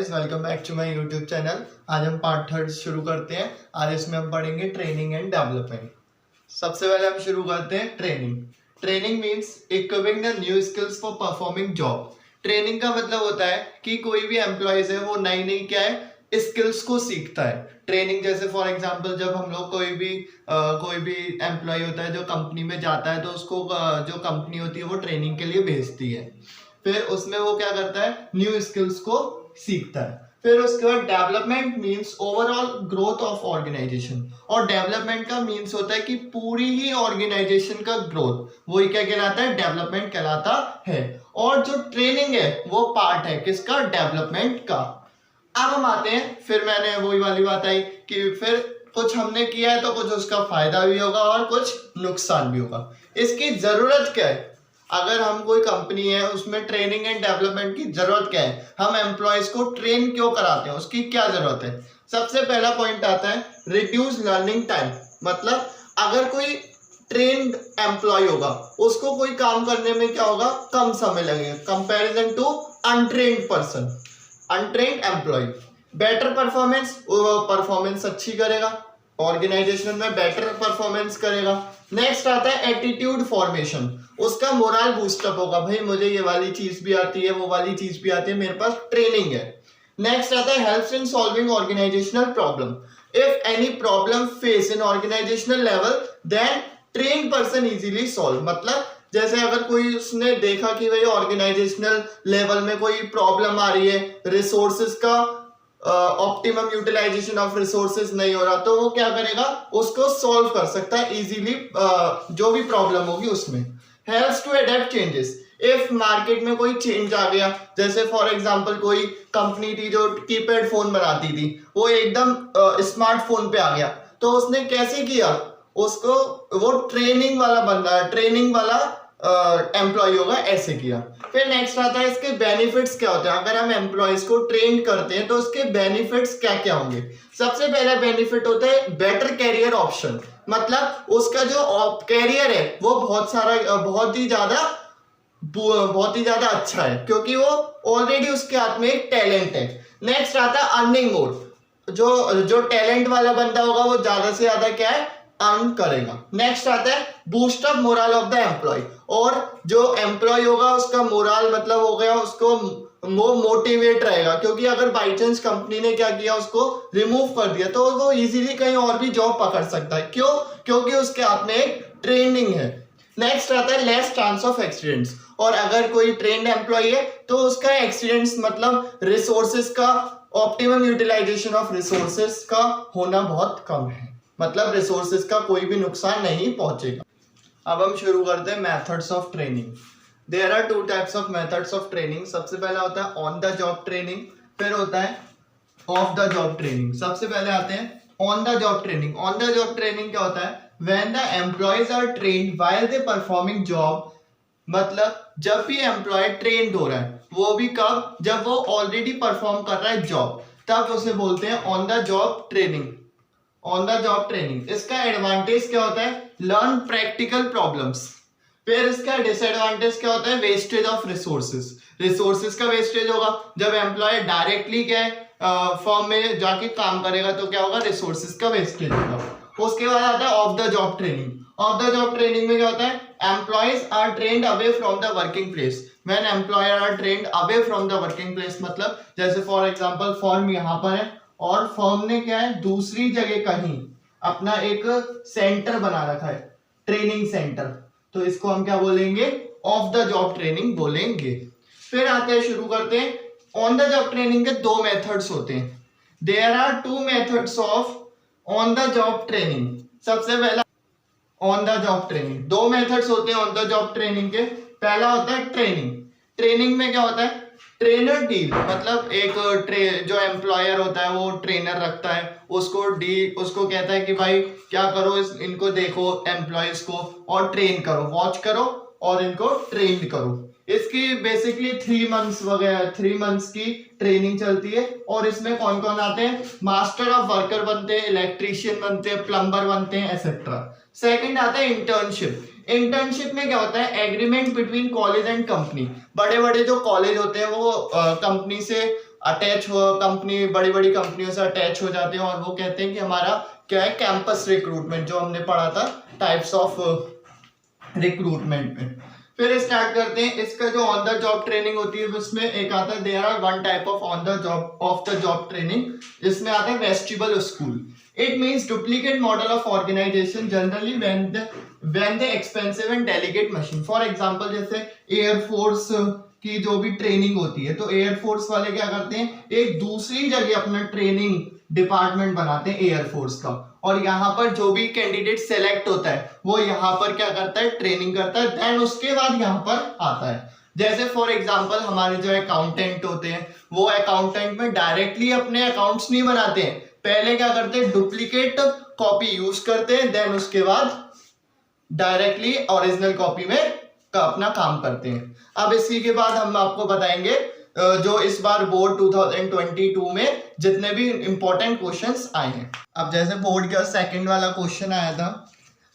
Guys, welcome back to my YouTube channel. आज हम part third शुरू करते हैं। आज इसमें हम पढ़ेंगे ट्रेनिंग एंड डेवलपमेंट। सबसे पहले हम शुरू करते हैं training. Training means equipping the new skills for performing job. Training का मतलब होता है कि कोई भी एम्प्लॉयज है वो नई नई क्या है स्किल्स को सीखता है। ट्रेनिंग जैसे फॉर एग्जांपल जब हम लोग कोई भी एम्प्लॉय होता है जो कंपनी में जाता है तो उसको जो कंपनी होती है वो ट्रेनिंग के लिए भेजती है। फिर उसमें वो क्या करता है, न्यू स्किल्स को सीखता है। फिर उसके बाद development means overall growth of organisation. और डेवलपमेंट का मींस होता है कि पूरी ही ऑर्गेनाइजेशन का ग्रोथ, वही क्या कहलाता है, डेवलपमेंट कहलाता है। और जो ट्रेनिंग है वो पार्ट है किसका, डेवलपमेंट का। अब हम आते हैं, फिर मैंने वही वाली बात आई कि फिर कुछ हमने किया है तो कुछ उसका फायदा भी होगा और कुछ नुकसान भी होगा। इसकी जरूरत क्या है, अगर हम कोई कंपनी है उसमें ट्रेनिंग एंड डेवलपमेंट की जरूरत क्या है, हम एम्प्लॉयज को ट्रेन क्यों कराते हैं, उसकी क्या जरूरत है। सबसे पहला पॉइंट आता है रिड्यूस लर्निंग टाइम। मतलब अगर कोई ट्रेन्ड एम्प्लॉय होगा उसको कोई काम करने में क्या होगा, कम समय लगेगा comparison to untrained person. Untrained employee better performance, performance अच्छी करेगा, ऑर्गेनाइजेशन में बेटर परफॉर्मेंस करेगा। नेक्स्ट आता है एटीट्यूड फॉर्मेशन, उसका मोरल बूस्टअप होगा, भाई मुझे ये वाली चीज भी आती है, वो वाली चीज भी आती है, मेरे पास ट्रेनिंग है। नेक्स्ट आता है helps in solving organisational problem. If any problem face in organisational level then train person easily solve. मतलब जैसे अगर कोई उसने देखा कि भाई ऑर्गेनाइजेशनल लेवल में कोई प्रॉब्लम आ रही है, रिसोर्सेज का ऑप्टिमम यूटिलाइजेशन ऑफ रिसोर्सेज नहीं हो रहा, तो वो क्या करेगा, उसको सॉल्व कर सकता है इजीली, जो भी प्रॉब्लम होगी उसमें। Helps to adapt changes. If market में कोई चेंज आ गया, जैसे फॉर एग्जांपल कोई कंपनी थी जो कीपैड फोन बनाती थी, वो एकदम स्मार्टफोन पे आ गया, तो उसने कैसे किया, उसको वो ट्रेनिंग वाला बंदा, ट्रेनिंग वाला एम्प्लॉय होगा, ऐसे किया। फिर नेक्स्ट आता है इसके बेनिफिट्स क्या होते हैं। अगर हम एम्प्लॉयज को ट्रेन करते हैं तो उसके बेनिफिट्स क्या क्या होंगे। सबसे पहला बेनिफिट होता है बेटर कैरियर ऑप्शन। मतलब उसका जो कैरियर है वो बहुत ही ज्यादा अच्छा है, क्योंकि वो ऑलरेडी उसके हाथ में एक टैलेंट है। नेक्स्ट आता है अर्निंग मोर, जो टैलेंट वाला बंदा होगा वो ज्यादा से ज्यादा क्या है, अर्न करेगा। नेक्स्ट आता है boost up morale of the employee. और जो एम्प्लॉय होगा उसका मोरल मतलब हो गया, उसको वो मोटिवेट रहेगा, क्योंकि अगर बाई चांस कंपनी ने क्या किया, उसको रिमूव कर दिया, तो वो इजीली कहीं और भी जॉब पकड़ सकता है। क्यों, क्योंकि उसके हाथ में एक ट्रेनिंग है। नेक्स्ट आता है लेस चांस ऑफ एक्सीडेंट्स। और अगर कोई ट्रेन्ड एम्प्लॉय है तो उसका एक्सीडेंट्स मतलब रिसोर्सेज का ऑप्टिमम यूटिलाइजेशन ऑफ रिसोर्सेज का होना बहुत कम है, मतलब रिसोर्सेज का कोई भी नुकसान नहीं पहुंचेगा। अब हम शुरू करते हैं methods of training. There are two types of methods of training. सबसे पहला होता है ऑन द जॉब ट्रेनिंग, फिर होता है ऑफ द जॉब ट्रेनिंग। सबसे पहले आते हैं on the job training. On the job training क्या होता है, when the employees are trained while they performing job. मतलब जब भी एम्प्लॉय ट्रेन्ड हो रहा है, वो भी कब, जब वो ऑलरेडी परफॉर्म कर रहा है जॉब, तब उसे बोलते हैं on the job training. On the job training, इसका एडवांटेज क्या होता है, लर्न प्रैक्टिकल प्रॉब्लम्स। फिर इसका डिसएडवांटेज क्या होता है, वेस्टेज ऑफ रिसोर्सेज। रिसोर्सेज का वेस्टेज होगा, जब एम्प्लॉय डायरेक्टली क्या है फर्म में जाके काम करेगा तो क्या होगा, रिसोर्सेज का वेस्टेज होगा। उसके बाद आता है off the job training. Off the job training में क्या होता है, employees are trained away from the working place. When employer are trained away from the working place, मतलब जैसे फॉर एग्जांपल फर्म यहाँ पर है और फर्म ने क्या है दूसरी जगह कहीं अपना एक सेंटर बना रखा है, ट्रेनिंग सेंटर, तो इसको हम क्या बोलेंगे, ऑफ द जॉब ट्रेनिंग बोलेंगे। फिर आते हैं, शुरू करते हैं। ऑन द जॉब ट्रेनिंग के दो मेथड्स होते हैं। There are two methods of on the job training. सबसे पहला ऑन द जॉब ट्रेनिंग, दो मेथड्स होते हैं ऑन द जॉब ट्रेनिंग के। पहला होता है ट्रेनिंग। ट्रेनिंग में क्या होता है, ट्रेनर डील, मतलब एक जो एम्प्लॉयर होता है वो ट्रेनर रखता है, उसको कहता है कि भाई क्या करो, इनको देखो एम्प्लॉयज को और ट्रेन करो, वॉच करो और इनको ट्रेन करो। इसकी बेसिकली 3 मंथ्स वगैरह 3 मंथ्स की ट्रेनिंग चलती है। और इसमें कौन कौन आते हैं, मास्टर ऑफ वर्कर बनते हैं, इलेक्ट्रीशियन बनते हैं, प्लम्बर बनते हैं, एक्सेट्रा। सेकंड आता है इंटर्नशिप। इंटर्नशिप में क्या होता है, agreement between college and company. बड़े बड़े जो कॉलेज होते हैं वो कंपनी से अटैच हो, कंपनी बड़ी बड़ी कंपनियों से अटैच हो जाते हैं और वो कहते हैं कि हमारा क्या है, कैंपस रिक्रूटमेंट, जो हमने पढ़ा था टाइप्स ऑफ रिक्रूटमेंट में। फिर स्टार्ट करते हैं इसका जो ऑन द जॉब ट्रेनिंग होती है उसमें एक आता है there are one type of on the job training, जिसमें आता है vestibule school. It means duplicate model of organisation generally when the expensive and delicate machine. For example जैसे एयरफोर्स की जो भी ट्रेनिंग होती है तो एयरफोर्स वाले क्या करते हैं, एक दूसरी जगह अपना ट्रेनिंग डिपार्टमेंट बनाते हैं एयरफोर्स का, और यहाँ पर जो भी कैंडिडेट सेलेक्ट होता है वो यहाँ पर क्या करता है, ट्रेनिंग करता है, देन उसके बाद यहाँ पर आता है। जैसे फॉर एग्जांपल हमारे जो अकाउंटेंट होते हैं वो अकाउंटेंट में डायरेक्टली अपने अकाउंट्स नहीं बनाते हैं, पहले क्या करते हैं, डुप्लीकेट कॉपी यूज करते हैं, देन उसके बाद डायरेक्टली ओरिजिनल कॉपी में अपना काम करते हैं। अब इसी के बाद हम आपको बताएंगे जो इस बार बोर्ड 2022 में जितने भी इंपॉर्टेंट क्वेश्चंस आए हैं। अब जैसे बोर्ड का सेकंड वाला क्वेश्चन आया था,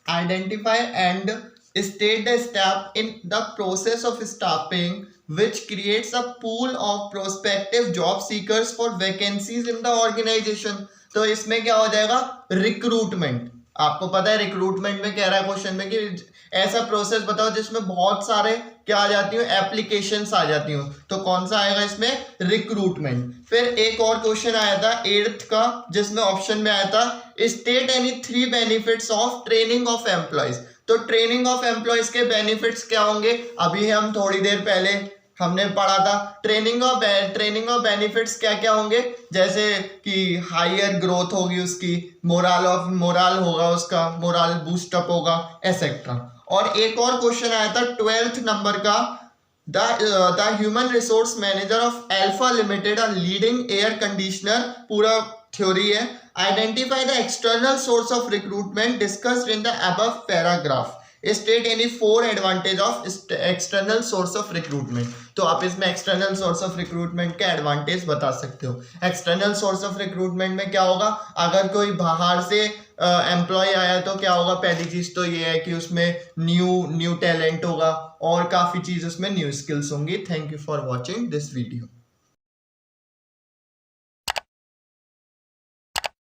identify and state the step in the process of staffing which creates a pool of prospective job seekers for vacancies in the organization। तो इसमें क्या हो जाएगा, रिक्रूटमेंट। आपको पता है रिक्रूटमेंट में कह रहा है क्वेश्चन में कि ऐसा प्रोसेस बताओ जिसमें बहुत सारे क्या आ जाती हो, एप्लीकेशंस आ जाती हो, तो कौन सा आएगा इसमें, रिक्रूटमेंट। फिर एक और क्वेश्चन आया था 8th का, जिसमें ऑप्शन में आया था state any 3 benefits of training of employees. तो ट्रेनिंग ऑफ एम्प्लॉयज के बेनिफिट्स क्या होंगे, अभी हम थोड़ी देर पहले हमने पढ़ा था ट्रेनिंग ऑफ बेनिफिट्स क्या क्या होंगे, जैसे कि हायर ग्रोथ होगी उसकी, मोराल होगा उसका, मोराल बूस्टअप होगा, एसेट्रा। और एक और क्वेश्चन आया था 12th नंबर का, the human resource manager of alpha limited a leading air conditioner, पूरा थ्योरी है। Identify the external source of recruitment discussed in the above paragraph, state any 4 advantage of external source of recruitment. तो आप इसमें external source of recruitment के advantage बता सकते हो। External source of recruitment में क्या होगा, अगर कोई बाहर से एम्प्लॉय आया तो क्या होगा, पहली चीज तो ये है कि उसमें न्यू टैलेंट होगा और काफी चीज उसमें न्यू स्किल्स होंगी। Thank you for watching this video.